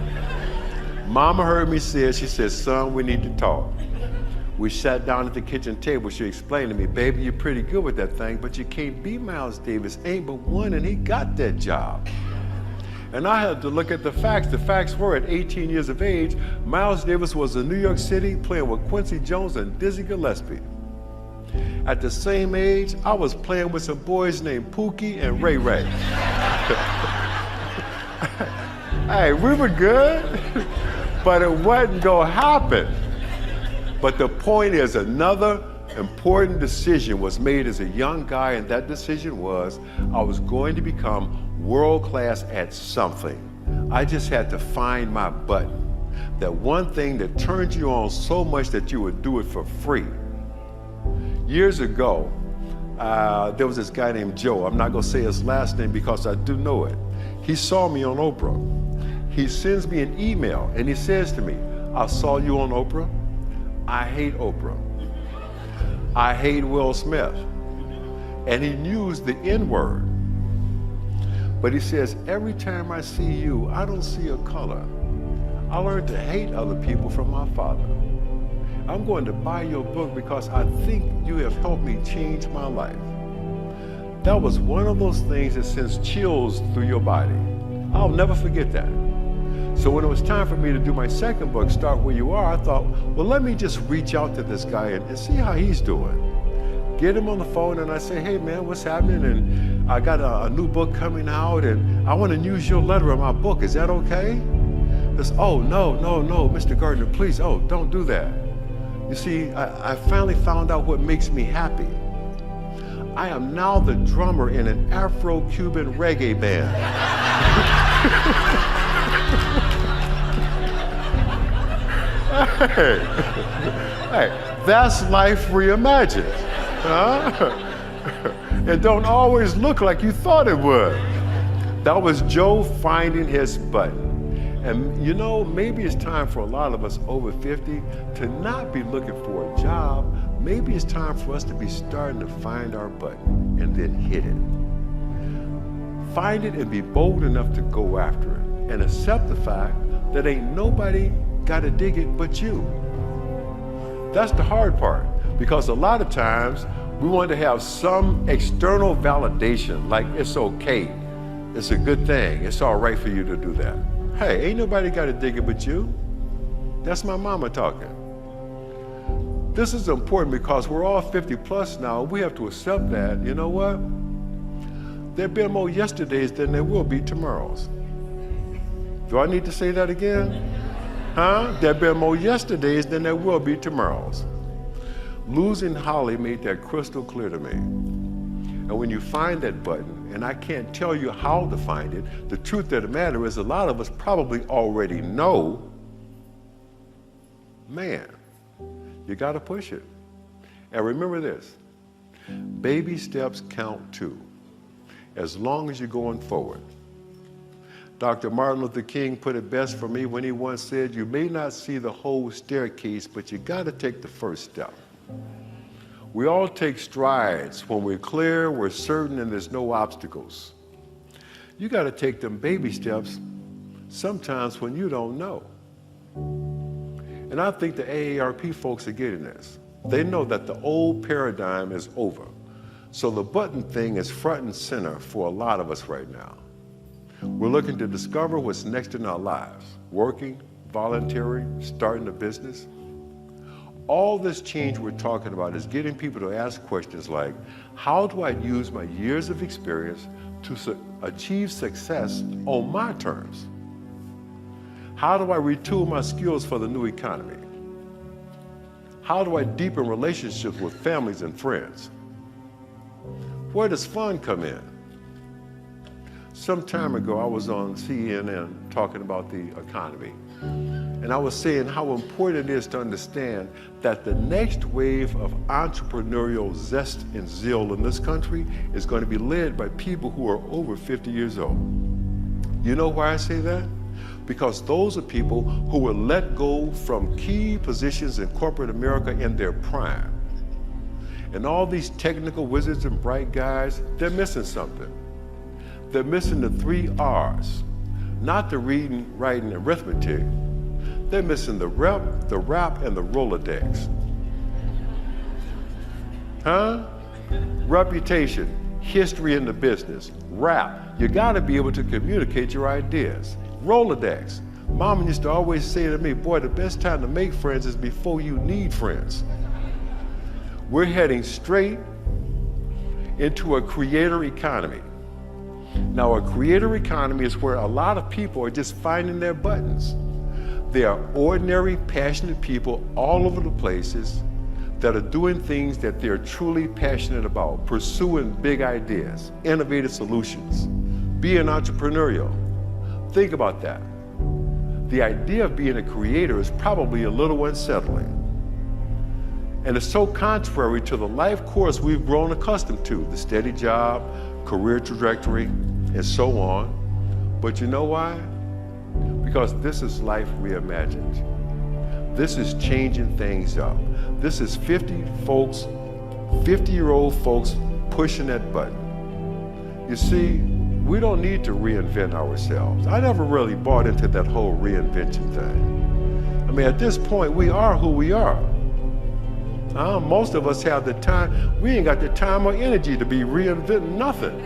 Mama heard me say it, she said, son, we need to talk. We sat down at the kitchen table, she explained to me, baby, you're pretty good with that thing, but you can't be Miles Davis, ain't but one, and he got that job. And I had to look at the facts. The facts were at 18 years of age, Miles Davis was in New York City playing with Quincy Jones and Dizzy Gillespie. At the same age, I was playing with some boys named Pookie and Ray Ray. Hey, we were good, but it wasn't gonna happen. But the point is, another important decision was made as a young guy, and that decision was I was going to become world-class at something. I just had to find my button. That one thing that turns you on so much that you would do it for free. Years ago, there was this guy named Joe. I'm not gonna say his last name because I do know it. He saw me on Oprah. He sends me an email and he says to me, I saw you on Oprah. I hate Oprah. I hate Will Smith. And he used the N-word. But he says, every time I see you, I don't see a color. I learned to hate other people from my father. I'm going to buy your book because I think you have helped me change my life. That was one of those things that sends chills through your body. I'll never forget that. So when it was time for me to do my second book, Start Where You Are, I thought, well, let me just reach out to this guy and see how he's doing. Get him on the phone and I say, hey man, what's happening? And I got a new book coming out and I want to use your letter in my book. Is that okay? He says, oh, no, Mr. Gardner, please, don't do that. You see, I finally found out what makes me happy. I am now the drummer in an Afro-Cuban reggae band. Hey, that's life reimagined. Huh? It don't always look like you thought it would. That was Joe finding his button. And you know, maybe it's time for a lot of us over 50 to not be looking for a job. Maybe it's time for us to be starting to find our button and then hit it. Find it and be bold enough to go after it and accept the fact that ain't nobody got to dig it but you. That's the hard part, because a lot of times we want to have some external validation, like it's okay, it's a good thing, it's all right for you to do that. Hey, ain't nobody got to dig it but you. That's my mama talking. This is important because we're all 50 plus now. We have to accept that, you know what? There've been more yesterdays than there will be tomorrows. Do I need to say that again? Huh? There've been more yesterdays than there will be tomorrows. Losing Holly made that crystal clear to me. And when you find that button, and I can't tell you how to find it, the truth of the matter is a lot of us probably already know, man, you got to push it. And remember this, baby steps count too, as long as you're going forward. Dr. Martin Luther King put it best for me when he once said, you may not see the whole staircase, but you got to take the first step. We all take strides when we're clear, we're certain, and there's no obstacles. You got to take them baby steps sometimes when you don't know. And I think the AARP folks are getting this. They know that the old paradigm is over. So the button thing is front and center for a lot of us right now. We're looking to discover what's next in our lives, working, volunteering, starting a business. All this change we're talking about is getting people to ask questions like, how do I use my years of experience to achieve success on my terms? How do I retool my skills for the new economy? How do I deepen relationships with families and friends? Where does fun come in? Some time ago, I was on CNN talking about the economy. And I was saying how important it is to understand that the next wave of entrepreneurial zest and zeal in this country is going to be led by people who are over 50 years old. You know why I say that? Because those are people who were let go from key positions in corporate America in their prime. And all these technical wizards and bright guys, they're missing something. They're missing the 3 R's, not the reading, writing, and arithmetic. They're missing the rep, the rap, and the Rolodex. Huh? Reputation, history in the business, rap. You gotta be able to communicate your ideas. Rolodex. Mama used to always say to me, boy, the best time to make friends is before you need friends. We're heading straight into a creator economy. Now, a creator economy is where a lot of people are just finding their buttons. They are ordinary, passionate people all over the places that are doing things that they're truly passionate about, pursuing big ideas, innovative solutions, being entrepreneurial. Think about that. The idea of being a creator is probably a little unsettling. And it's so contrary to the life course we've grown accustomed to, the steady job, career trajectory, and so on. But you know why? Because this is life reimagined. This is changing things up. This is 50-year-old folks pushing that button. You see, we don't need to reinvent ourselves. I never really bought into that whole reinvention thing. I mean, at this point, we are who we are. Most of us have the time. We ain't got the time or energy to be reinventing nothing.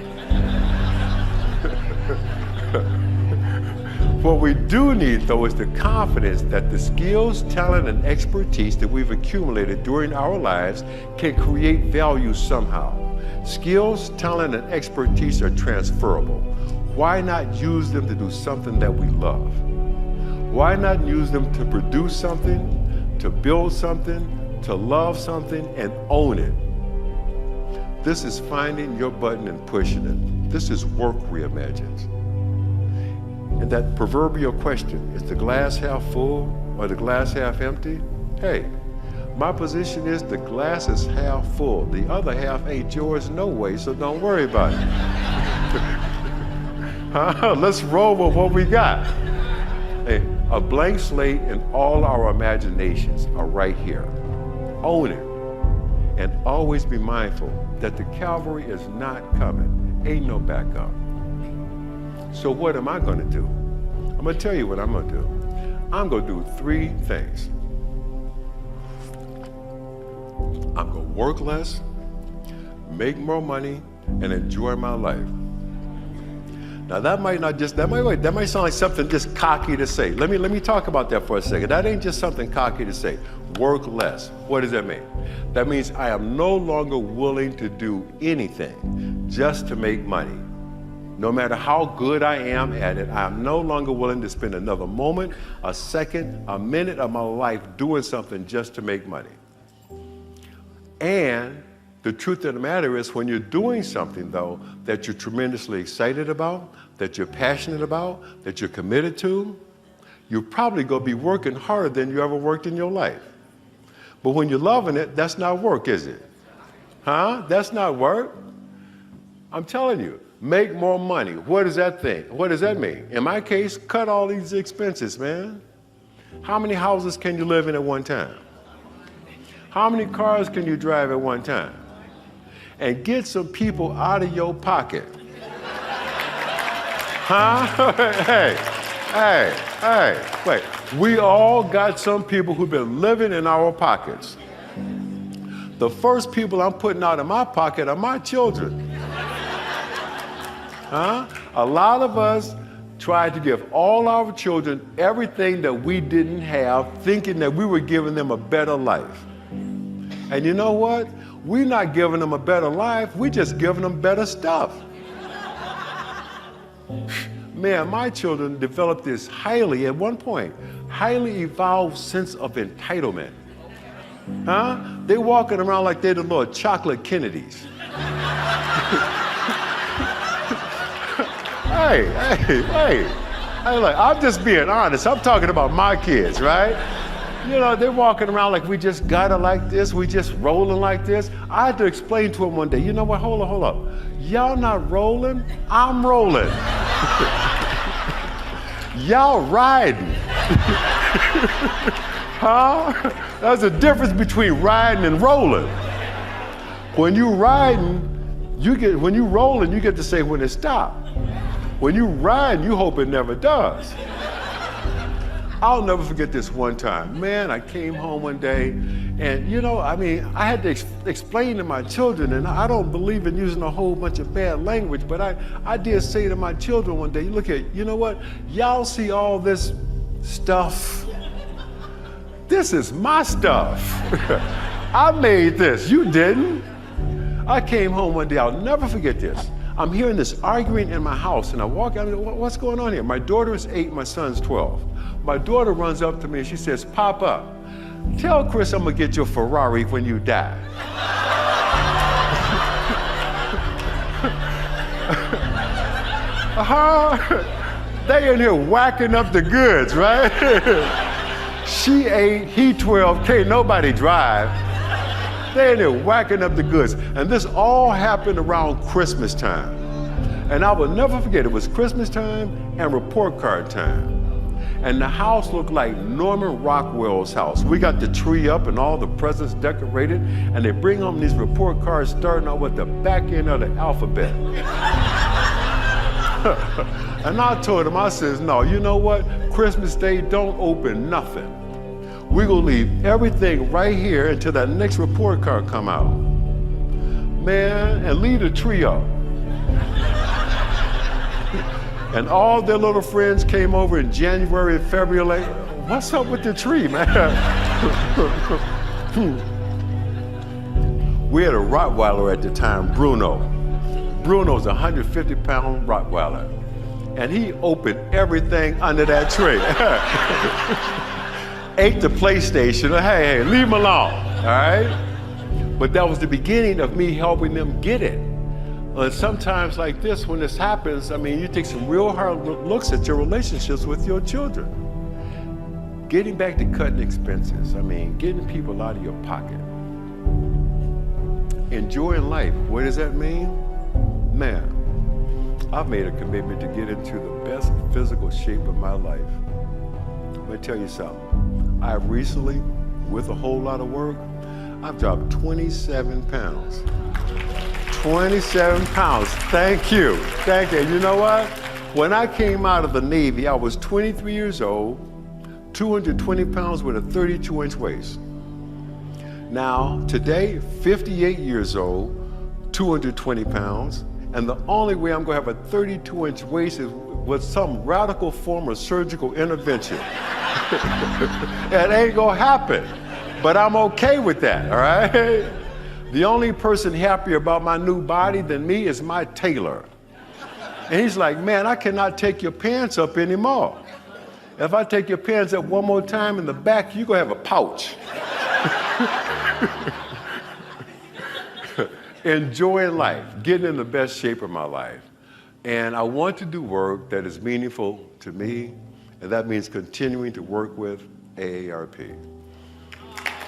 What we do need, though, is the confidence that the skills, talent, and expertise that we've accumulated during our lives can create value somehow. Skills, talent, and expertise are transferable. Why not use them to do something that we love? Why not use them to produce something, to build something, to love something, and own it? This is finding your button and pushing it. This is work reimagined. And that proverbial question, is the glass half full or the glass half empty? Hey, my position is the glass is half full. The other half ain't yours no way, so don't worry about it. Let's roll with what we got. Hey, a blank slate and all our imaginations are right here. Own it. And always be mindful that the cavalry is not coming. Ain't no backup. So what am I gonna do? I'm gonna tell you what I'm gonna do. I'm gonna do 3 things. I'm gonna work less, make more money, and enjoy my life. Now that might sound like something just cocky to say. Let me talk about that for a second. That ain't just something cocky to say. Work less. What does that mean? That means I am no longer willing to do anything just to make money. No matter how good I am at it, I am no longer willing to spend another moment, a second, a minute of my life doing something just to make money. And the truth of the matter is, when you're doing something, though, that you're tremendously excited about, that you're passionate about, that you're committed to, you're probably going to be working harder than you ever worked in your life. But when you're loving it, that's not work, is it? That's not work. I'm telling you, make more money. What does that mean? In my case, cut all these expenses, man. How many houses can you live in at one time? How many cars can you drive at one time? And get some people out of your pocket. Hey, wait. We all got some people who've been living in our pockets. The first people I'm putting out of my pocket are my children. A lot of us tried to give all our children everything that we didn't have, thinking that we were giving them a better life. And you know what? We're not giving them a better life, we're just giving them better stuff. Man, my children developed this at one point, highly evolved sense of entitlement. They're walking around like they're the little chocolate Kennedys. Hey, look, I'm just being honest. I'm talking about my kids, right? You know, they're walking around like we just got it like this, we just rolling like this. I had to explain to them one day, you know what, hold up. Y'all not rolling, I'm rolling. Y'all riding. There's a difference between riding and rolling. When you riding, when you rolling, you get to say when it stopped. When you ride, you hope it never does. I'll never forget this one time. Man, I came home one day and, I had to explain to my children, and I don't believe in using a whole bunch of bad language, but I did say to my children one day, look at, you know what? Y'all see all this stuff? This is my stuff. I made this, you didn't. I came home one day, I'll never forget this. I'm hearing this arguing in my house, and I walk out, what's going on here? My daughter is 8, my son's 12. My daughter runs up to me and she says, Papa, tell Chris I'm gonna get your Ferrari when you die. They in here whacking up the goods, right? She 8, he 12, can't nobody drive. They in there whacking up the goods. And this all happened around Christmas time. And I will never forget, it was Christmas time and report card time. And the house looked like Norman Rockwell's house. We got the tree up and all the presents decorated, and they bring home these report cards starting out with the back end of the alphabet. And I told him, I says, no, you know what? Christmas Day, don't open nothing. We're gonna leave everything right here until that next report card come out. Man, and leave the tree up. And all their little friends came over in January and February, like, what's up with the tree, man? We had a Rottweiler at the time, Bruno. Bruno's a 150-pound Rottweiler. And he opened everything under that tree. Ate the PlayStation, hey, leave him alone, all right? But that was the beginning of me helping them get it. And sometimes like this, when this happens, I mean, you take some real hard looks at your relationships with your children. Getting back to cutting expenses, I mean, getting people out of your pocket. Enjoying life, what does that mean? Man, I've made a commitment to get into the best physical shape of my life. Let me tell you something. I recently, with a whole lot of work, I've dropped 27 pounds. 27 pounds, thank you. Thank you. You know what? When I came out of the Navy, I was 23 years old, 220 pounds with a 32-inch waist. Now, today, 58 years old, 220 pounds, and the only way I'm gonna have a 32-inch waist is with some radical form of surgical intervention. It ain't gonna happen, but I'm okay with that, all right? The only person happier about my new body than me is my tailor. And he's like, man, I cannot take your pants up anymore. If I take your pants up one more time in the back, you're gonna have a pouch. Enjoying life, getting in the best shape of my life. And I want to do work that is meaningful to me, and that means continuing to work with AARP.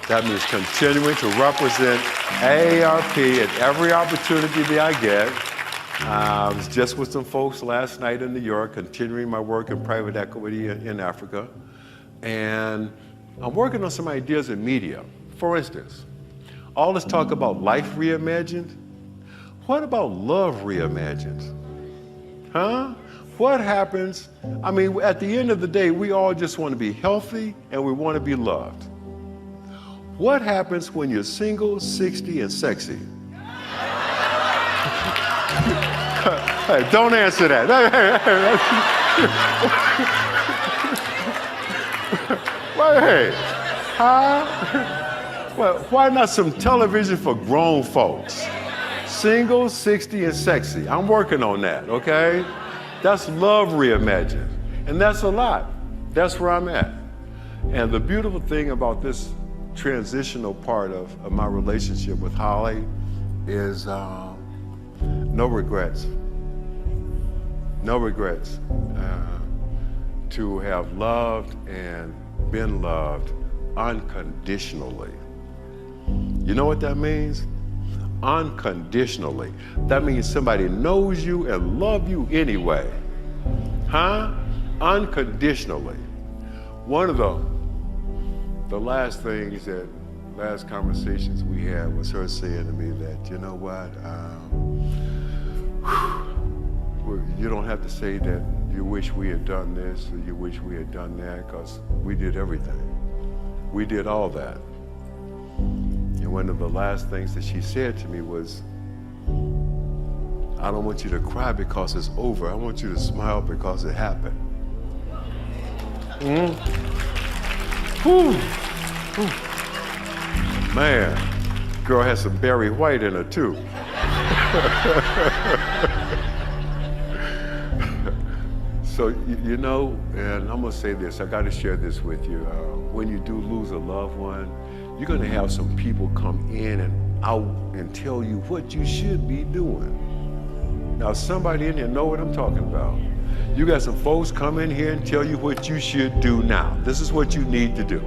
That means continuing to represent AARP at every opportunity that I get. I was just with some folks last night in New York, continuing my work in private equity in Africa. And I'm working on some ideas in media. For instance, all this talk about life reimagined. What about love reimagined? Huh? What happens? I mean, at the end of the day, we all just want to be healthy and we want to be loved. What happens when you're single, 60, and sexy? Hey, don't answer that. Hey, huh? Well, why not some television for grown folks? Single, 60, and sexy. I'm working on that, okay? That's love reimagined. And that's a lot. That's where I'm at. And the beautiful thing about this transitional part of my relationship with Holly is no regrets. No regrets. To have loved and been loved unconditionally. You know what that means? Unconditionally. That means somebody knows you and loves you anyway. Huh? Unconditionally. One of the last things last conversations we had was her saying to me that, you know what, you don't have to say that you wish we had done this or you wish we had done that, because we did everything. We did all that. And one of the last things that she said to me was, I don't want you to cry because it's over. I want you to smile because it happened. Whew. Whew. Man, girl has some Barry White in her too. So, you know, and I'm gonna say this, I gotta share this with you. When you do lose a loved one, you're gonna have some people come in and out and tell you what you should be doing. Now, somebody in here know what I'm talking about. You got some folks come in here and tell you what you should do now. This is what you need to do,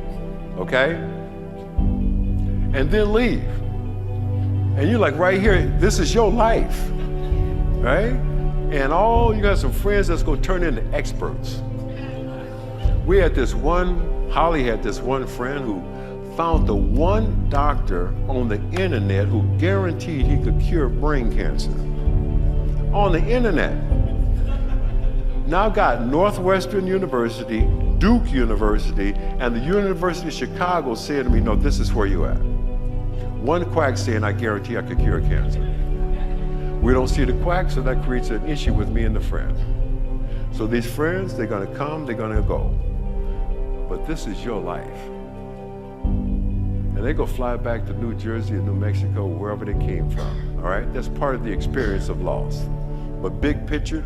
okay? And then leave. And you're like, right here, this is your life, right? And you got some friends that's gonna turn into experts. We had this one, Holly had this one friend who found the one doctor on the internet who guaranteed he could cure brain cancer. On the internet. Now I've got Northwestern University, Duke University, and the University of Chicago saying to me, no, this is where you at. One quack saying, I guarantee I could cure cancer. We don't see the quack, so that creates an issue with me and the friend. So these friends, they're gonna come, they're gonna go. But this is your life. And they go fly back to New Jersey or New Mexico, wherever they came from, all right? That's part of the experience of loss. But big picture,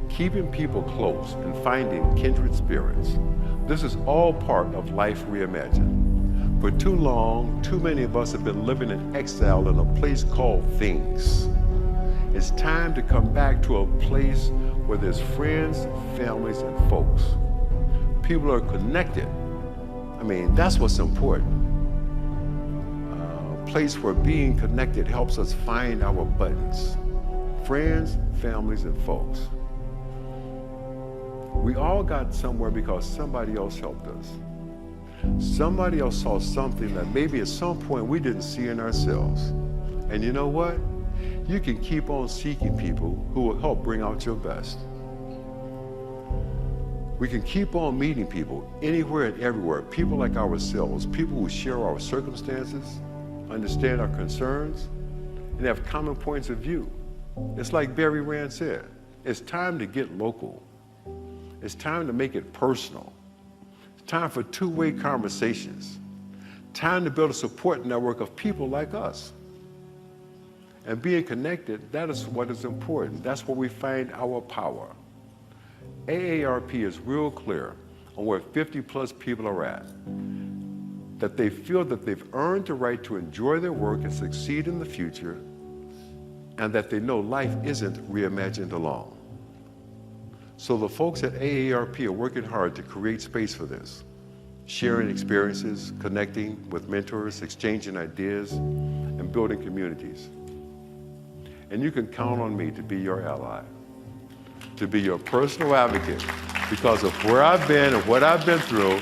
keeping people close and finding kindred spirits. This is all part of life reimagined. For too long, too many of us have been living in exile in a place called things. It's time to come back to a place where there's friends, families, and folks. People are connected. I mean, that's what's important. A place where being connected helps us find our buttons. Friends, families, and folks. We all got somewhere because somebody else helped us. Somebody else saw something that maybe at some point we didn't see in ourselves. And you know what? You can keep on seeking people who will help bring out your best. We can keep on meeting people anywhere and everywhere, people like ourselves, people who share our circumstances, understand our concerns, and have common points of view. It's like Barry Rand said, it's time to get local. It's time to make it personal. It's time for two-way conversations. Time to build a support network of people like us. And being connected, that is what is important. That's where we find our power. AARP is real clear on where 50+ people are at. That they feel that they've earned the right to enjoy their work and succeed in the future, and that they know life isn't reimagined alone. So the folks at AARP are working hard to create space for this, sharing experiences, connecting with mentors, exchanging ideas, and building communities. And you can count on me to be your ally, to be your personal advocate, because of where I've been and what I've been through.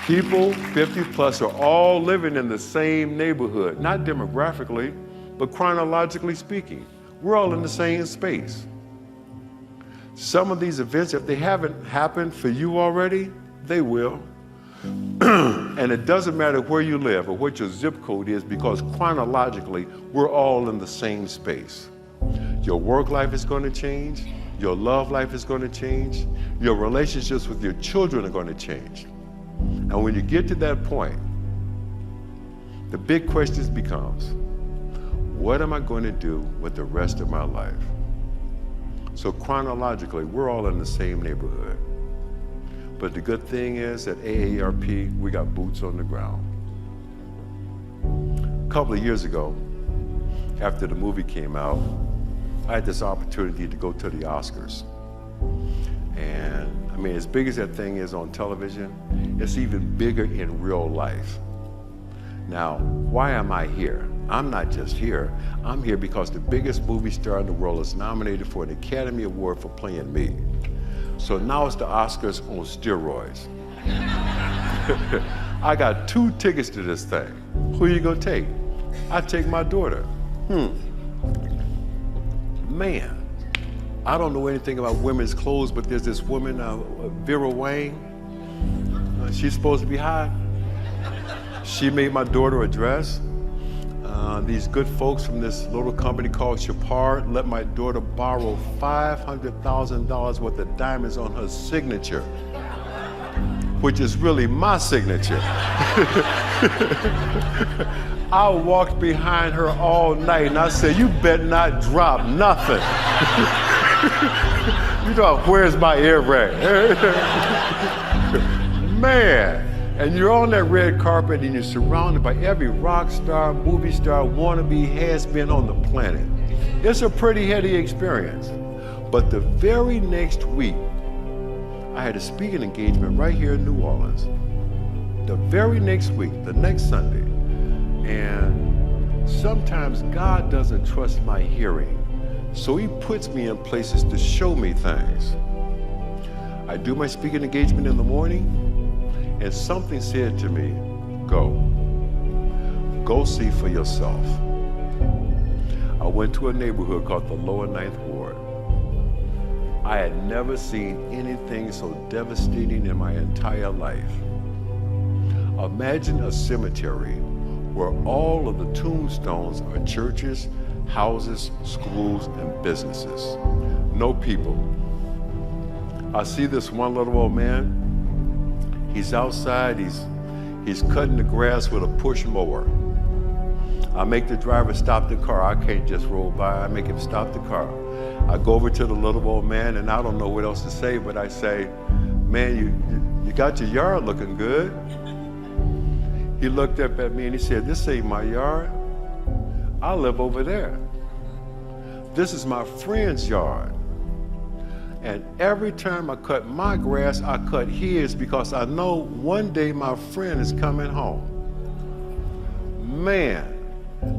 People 50+ are all living in the same neighborhood, not demographically, but chronologically speaking. We're all in the same space. Some of these events, if they haven't happened for you already, they will. And it doesn't matter where you live or what your zip code is, because chronologically, we're all in the same space. Your work life is going to change. Your love life is going to change. Your relationships with your children are going to change. And when you get to that point, the big question becomes, what am I going to do with the rest of my life? So chronologically, we're all in the same neighborhood. But the good thing is at AARP, we got boots on the ground. A couple of years ago, after the movie came out, I had this opportunity to go to the Oscars. And I mean, as big as that thing is on television, it's even bigger in real life. Now, why am I here? I'm not just here. I'm here because the biggest movie star in the world is nominated for an Academy Award for playing me. So now it's the Oscars on steroids. I got 2 tickets to this thing. Who are you gonna take? I take my daughter. Man, I don't know anything about women's clothes, but there's this woman, Vera Wang. She's supposed to be hot. She made my daughter a dress. These good folks from this little company called Chapard let my daughter borrow $500,000 worth of diamonds on her signature, which is really my signature. I walked behind her all night and I said, you better not drop nothing. You know, where's my earring? Man, and you're on that red carpet and you're surrounded by every rock star, movie star, wannabe, has-been on the planet. It's a pretty heady experience. But the very next week, I had a speaking engagement right here in New Orleans. The very next week, the next Sunday. And sometimes God doesn't trust my hearing, so he puts me in places to show me things. I do my speaking engagement in the morning, and something said to me, go see for yourself. I went to a neighborhood called the Lower Ninth Ward. I had never seen anything so devastating in my entire life. Imagine a cemetery where all of the tombstones are churches, houses, schools, and businesses. No people. I see this one little old man. He's outside, he's cutting the grass with a push mower. I make the driver stop the car. I can't just roll by, I make him stop the car. I go over to the little old man, and I don't know what else to say, but I say, man, you got your yard looking good. He looked up at me and he said, this ain't my yard. I live over there. This is my friend's yard. And every time I cut my grass, I cut his because I know one day my friend is coming home. Man,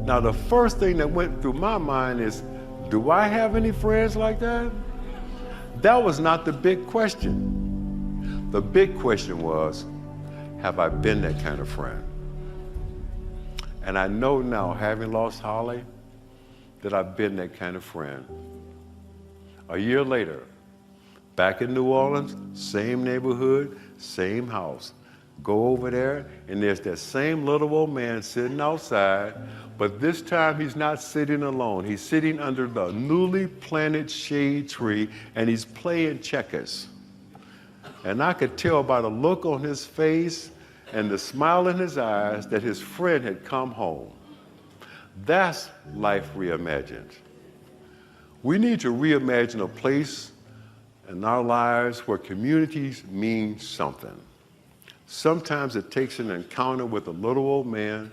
now the first thing that went through my mind is, do I have any friends like that? That was not the big question. The big question was, have I been that kind of friend? And I know now, having lost Holly, that I've been that kind of friend. A year later, back in New Orleans, same neighborhood, same house. Go over there, and there's that same little old man sitting outside, but this time he's not sitting alone. He's sitting under the newly planted shade tree, and he's playing checkers. And I could tell by the look on his face and the smile in his eyes that his friend had come home. That's life reimagined. We need to reimagine a place in our lives where communities mean something. Sometimes it takes an encounter with a little old man